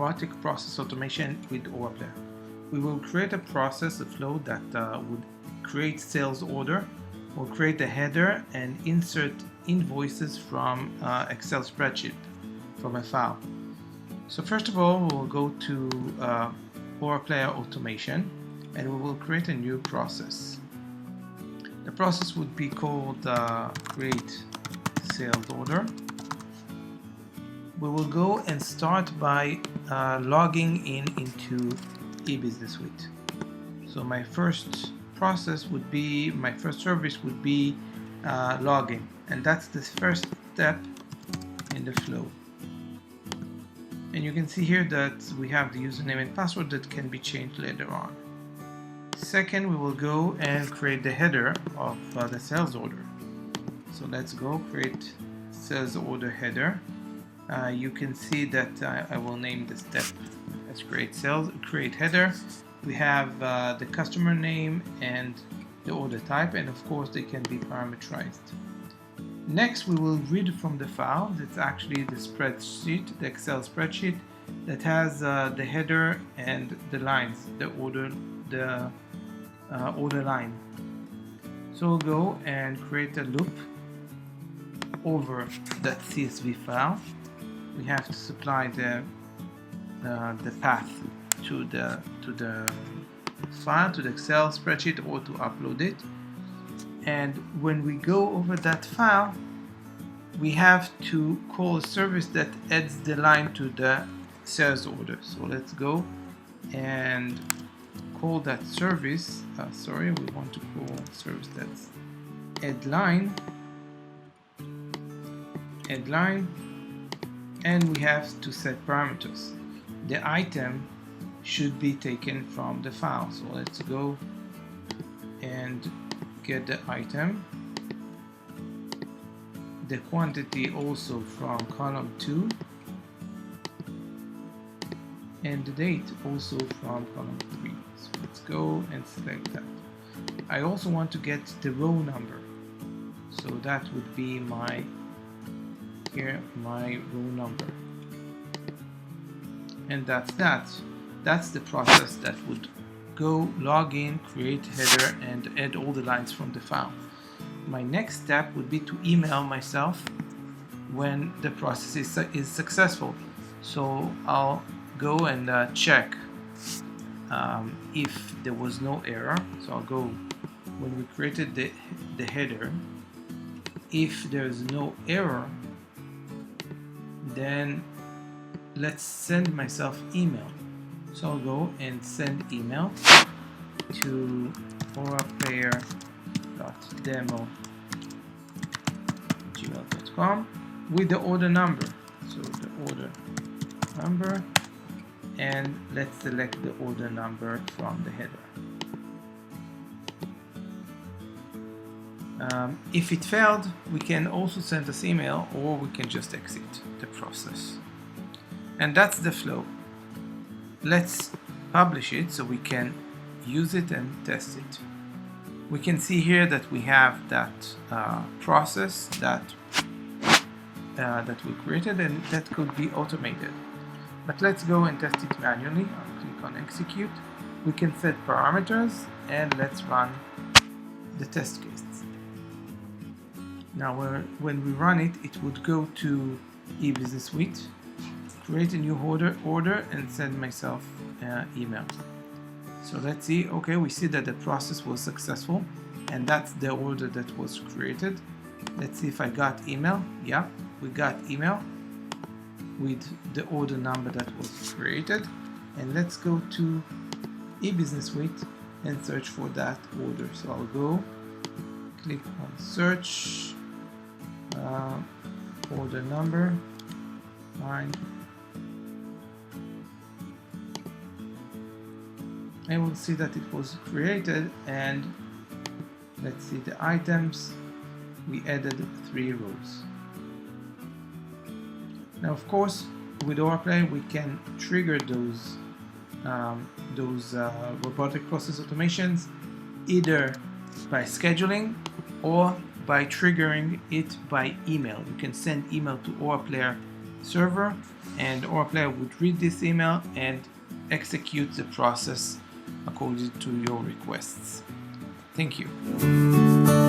robotic process automation with AuraPlayer. We will create a process, a flow that would create sales order, will create a header and insert invoices from Excel spreadsheet from a file. So first of all, we will go to AuraPlayer automation and we will create a new process. The process would be called create sales order. We will go and start by logging into eBusiness Suite. So my first process would be, my first service would be login, and that's the first step in the flow. And you can see here that we have the username and password that can be changed later on. Second, we will go and create the header of the sales order. So let's go create sales order header. You can see that I will name the step as create header. We have the customer name and the order type, and of course they can be parameterized. Next, we will read from the file. That's actually the spreadsheet, the Excel spreadsheet that has the header and the lines, the order line. So we'll go and create a loop over that CSV file. We have to supply the path to the file, to the Excel spreadsheet, or to upload it. And when we go over that file, we have to call a service that adds the line to the sales order. So let's go and call that service. We want to call service that's add line, and we have to set parameters. The item should be taken from the file. So let's go and get the item, the quantity also from column 2, and the date also from column 3. So let's go and select that. I also want to get the row number, so that would be my row number, and that's the process that would go log in, create header, and add all the lines from the file. My next step would be to email myself when the process is successful. So I'll go and check if there was no error. So I'll go when we created the header. If there's no error, then let's send myself email. So I'll go and send email to oraplayer.demo@gmail.com with the order number. So the order number, and let's select the order number from the header. If it failed, we can also send us email, or we can just exit the process. And that's the flow. Let's publish it so we can use it and test it. We can see here that we have that process that we created, and that could be automated. But let's go and test it manually. I'll click on execute. We can set parameters, and let's run the test case. Now when we run it, it would go to eBusiness Suite, create a new order, and send myself email. So let's see. Okay, we see that the process was successful, and that's the order that was created. Let's see if I got email. Yeah, we got email with the order number that was created. And let's go to eBusiness Suite and search for that order. So I'll go click on search, order number 9. I will see that it was created, and let's see the items. We added 3 rows. Now, of course, with AuraPlayer we can trigger those robotic process automations either by scheduling or by triggering it by email. You can send email to AuraPlayer server, and AuraPlayer would read this email and execute the process according to your requests. Thank you.